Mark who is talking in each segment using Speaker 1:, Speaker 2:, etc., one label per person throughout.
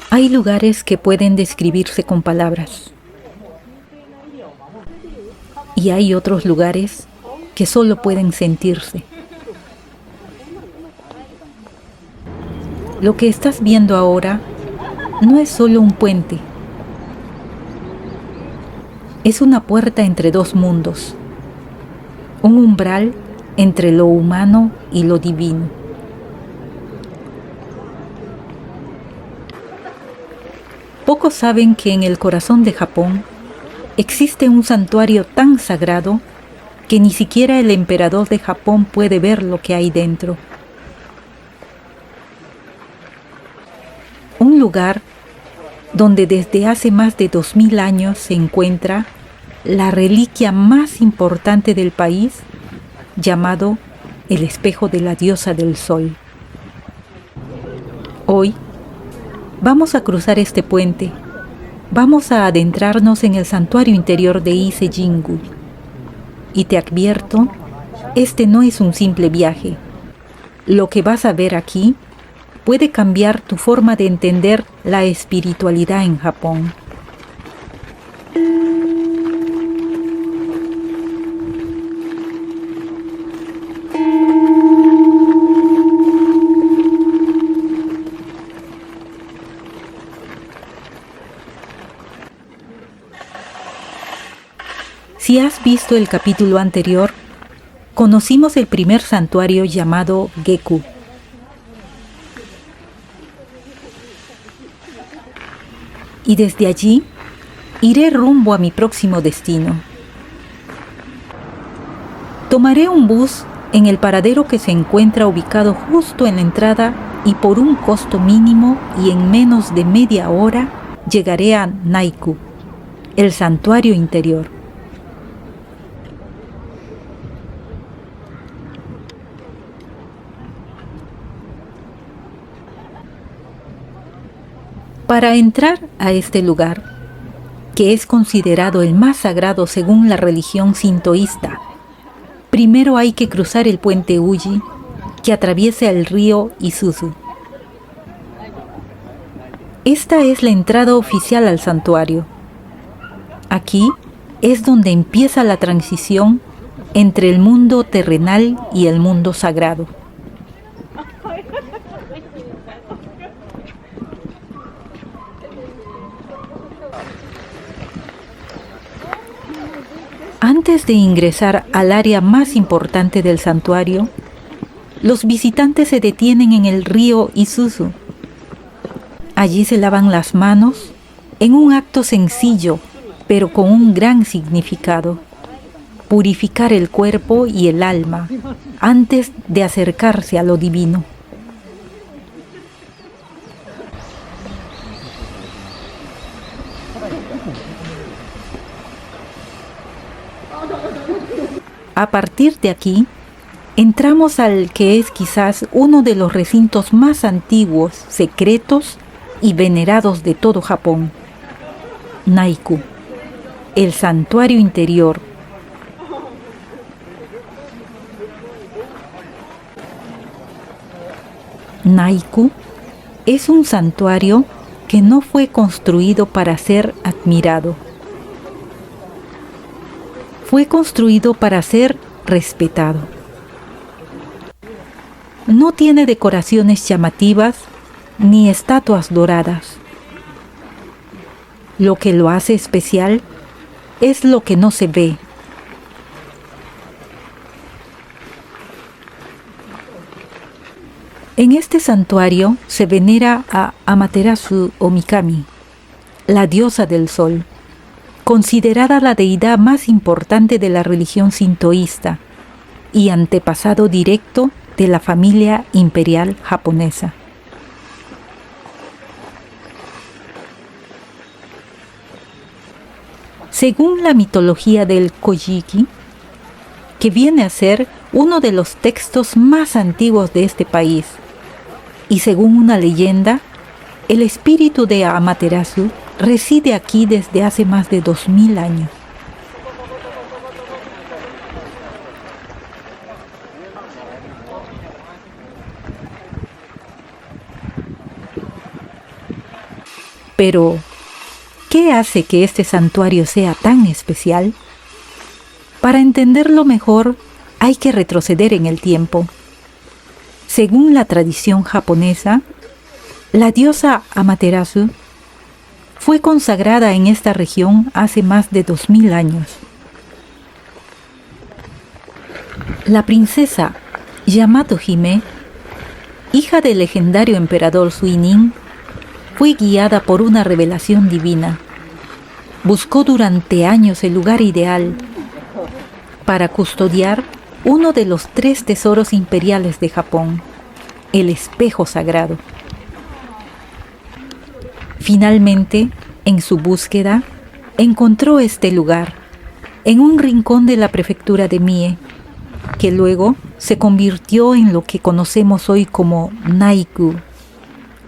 Speaker 1: Hay lugares que pueden describirse con palabras y hay otros lugares que solo pueden sentirse. Lo que estás viendo ahora no es solo un puente, es una puerta entre dos mundos, un umbral entre lo humano y lo divino. Pocos saben que en el corazón de Japón existe un santuario tan sagrado que ni siquiera el emperador de Japón puede ver lo que hay dentro. Un lugar donde desde hace más de 2000 años se encuentra la reliquia más importante del país, llamado el espejo de la diosa del sol. Hoy vamos a cruzar este puente, vamos a adentrarnos en el santuario interior de Ise-Jingu. Y te advierto, este no es un simple viaje. Lo que vas a ver aquí puede cambiar tu forma de entender la espiritualidad en Japón. Si has visto el capítulo anterior, conocimos el primer santuario llamado Geku. Y desde allí iré rumbo a mi próximo destino. Tomaré un bus en el paradero que se encuentra ubicado justo en la entrada y por un costo mínimo y en menos de media hora llegaré a Naiku, el santuario interior. Para entrar a este lugar, que es considerado el más sagrado según la religión sintoísta, primero hay que cruzar el puente Uji, que atraviesa el río Isuzu. Esta es la entrada oficial al santuario. Aquí es donde empieza la transición entre el mundo terrenal y el mundo sagrado. Antes de ingresar al área más importante del santuario, los visitantes se detienen en el río Isuzu. Allí se lavan las manos en un acto sencillo, pero con un gran significado: purificar el cuerpo y el alma antes de acercarse a lo divino. A partir de aquí, entramos al que es quizás uno de los recintos más antiguos, secretos y venerados de todo Japón: Naiku, el santuario interior. Naiku es un santuario que no fue construido para ser admirado. Fue construido para ser respetado. No tiene decoraciones llamativas ni estatuas doradas. Lo que lo hace especial es lo que no se ve. En este santuario se venera a Amaterasu o Mikami, la diosa del sol, considerada la deidad más importante de la religión sintoísta y antepasado directo de la familia imperial japonesa. Según la mitología del Kojiki, que viene a ser uno de los textos más antiguos de este país, y según una leyenda, el espíritu de Amaterasu reside aquí desde hace más de 2000 años. Pero, ¿qué hace que este santuario sea tan especial? Para entenderlo mejor, hay que retroceder en el tiempo. Según la tradición japonesa, la diosa Amaterasu fue consagrada en esta región hace más de 2000 años. La princesa Yamato-hime, hija del legendario emperador Suinin, fue guiada por una revelación divina. Buscó durante años el lugar ideal para custodiar uno de los 3 tesoros imperiales de Japón, el espejo sagrado. Finalmente, en su búsqueda, encontró este lugar, en un rincón de la prefectura de Mie, que luego se convirtió en lo que conocemos hoy como Naiku,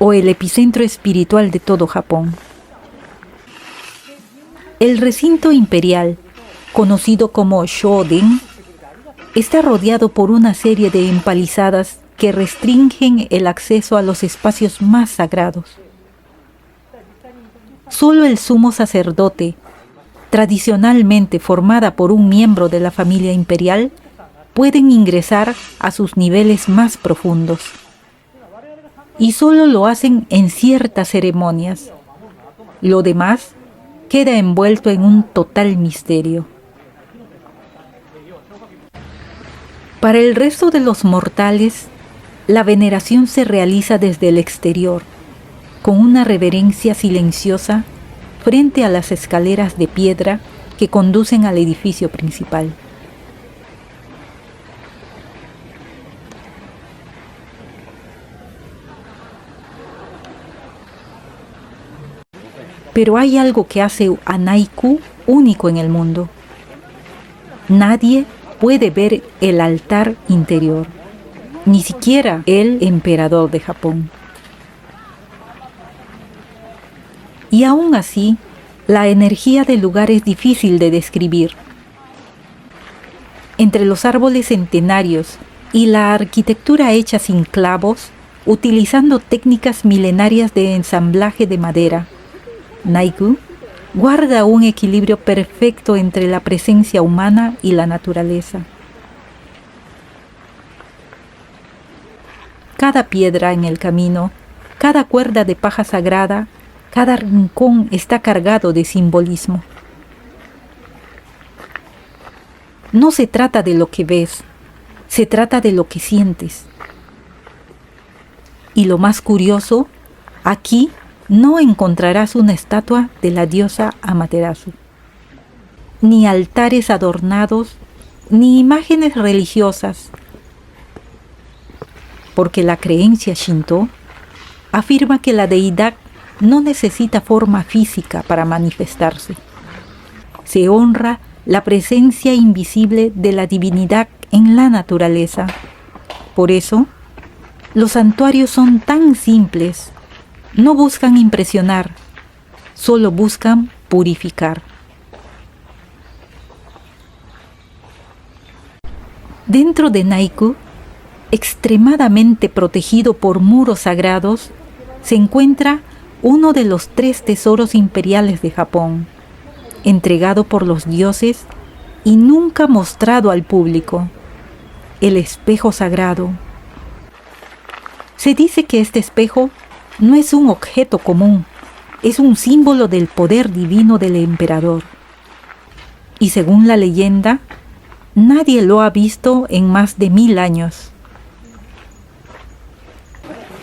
Speaker 1: o el epicentro espiritual de todo Japón. El recinto imperial, conocido como Shoden, está rodeado por una serie de empalizadas que restringen el acceso a los espacios más sagrados. Solo el sumo sacerdote, tradicionalmente formada por un miembro de la familia imperial, pueden ingresar a sus niveles más profundos. Y solo lo hacen en ciertas ceremonias. Lo demás queda envuelto en un total misterio. Para el resto de los mortales, la veneración se realiza desde el exterior, con una reverencia silenciosa frente a las escaleras de piedra que conducen al edificio principal. Pero hay algo que hace a Naiku único en el mundo. Nadie puede ver el altar interior, ni siquiera el emperador de Japón. Y aún así, la energía del lugar es difícil de describir. Entre los árboles centenarios y la arquitectura hecha sin clavos, utilizando técnicas milenarias de ensamblaje de madera, Naiku guarda un equilibrio perfecto entre la presencia humana y la naturaleza. Cada piedra en el camino, cada cuerda de paja sagrada, cada rincón está cargado de simbolismo. No se trata de lo que ves, se trata de lo que sientes. Y lo más curioso, aquí no encontrarás una estatua de la diosa Amaterasu, ni altares adornados, ni imágenes religiosas, porque la creencia Shinto afirma que la deidad no necesita forma física para manifestarse. Se honra la presencia invisible de la divinidad en la naturaleza. Por eso, los santuarios son tan simples. No buscan impresionar, solo buscan purificar. Dentro de Naiku, extremadamente protegido por muros sagrados, se encuentra uno de los 3 tesoros imperiales de Japón, entregado por los dioses y nunca mostrado al público, el espejo sagrado. Se dice que este espejo no es un objeto común, es un símbolo del poder divino del emperador. Y según la leyenda, nadie lo ha visto en más de 1000 años.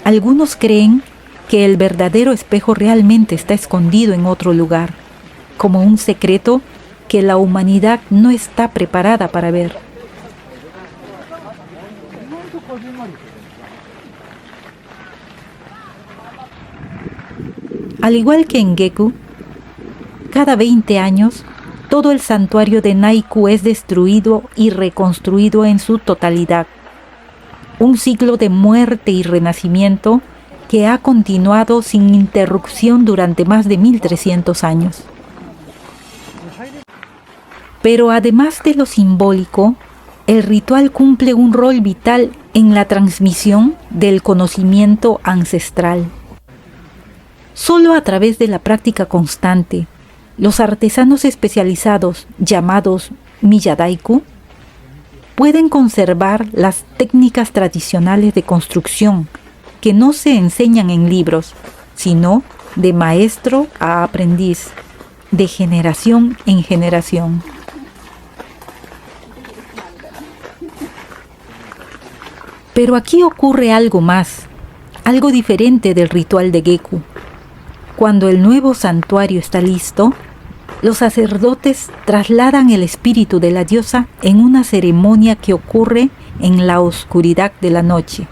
Speaker 1: Algunos creen que el verdadero espejo realmente está escondido en otro lugar, como un secreto que la humanidad no está preparada para ver. Al igual que en Geku, cada 20 años, todo el santuario de Naiku es destruido y reconstruido en su totalidad. Un ciclo de muerte y renacimiento que ha continuado sin interrupción durante más de 1300 años. Pero además de lo simbólico, el ritual cumple un rol vital en la transmisión del conocimiento ancestral. Solo a través de la práctica constante, los artesanos especializados, llamados Miyadaiku, pueden conservar las técnicas tradicionales de construcción que no se enseñan en libros, sino de maestro a aprendiz, de generación en generación. Pero aquí ocurre algo más, algo diferente del ritual de Geku. Cuando el nuevo santuario está listo, los sacerdotes trasladan el espíritu de la diosa en una ceremonia que ocurre en la oscuridad de la noche,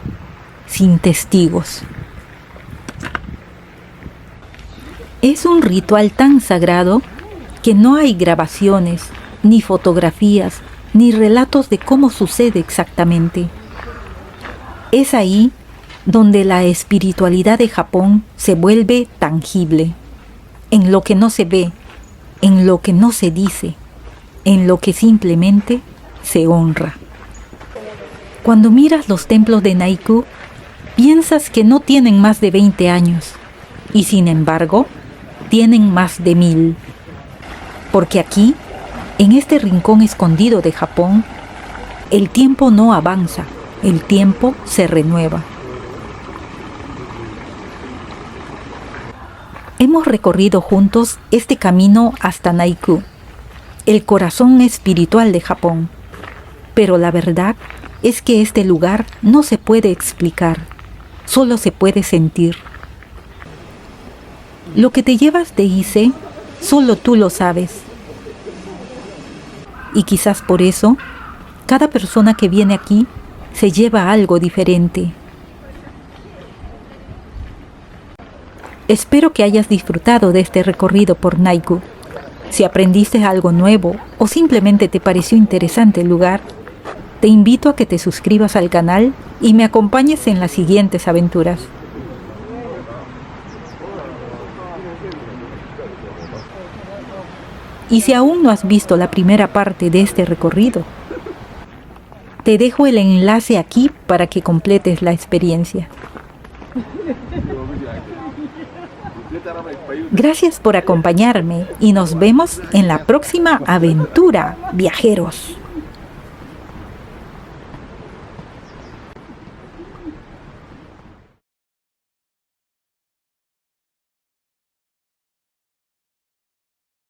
Speaker 1: sin testigos. Es un ritual tan sagrado que no hay grabaciones, ni fotografías, ni relatos de cómo sucede exactamente. Es ahí donde la espiritualidad de Japón se vuelve tangible, en lo que no se ve, en lo que no se dice, en lo que simplemente se honra. Cuando miras los templos de Naiku, piensas que no tienen más de 20 años, y sin embargo, tienen más de 1000. Porque aquí, en este rincón escondido de Japón, el tiempo no avanza, el tiempo se renueva. Hemos recorrido juntos este camino hasta Naiku, el corazón espiritual de Japón. Pero la verdad es que este lugar no se puede explicar, solo se puede sentir. Lo que te llevas de Ise, solo tú lo sabes. Y quizás por eso, cada persona que viene aquí se lleva algo diferente. Espero que hayas disfrutado de este recorrido por Naiku. Si aprendiste algo nuevo o simplemente te pareció interesante el lugar, te invito a que te suscribas al canal y me acompañes en las siguientes aventuras. Y si aún no has visto la primera parte de este recorrido, te dejo el enlace aquí para que completes la experiencia. Gracias por acompañarme y nos vemos en la próxima aventura, viajeros.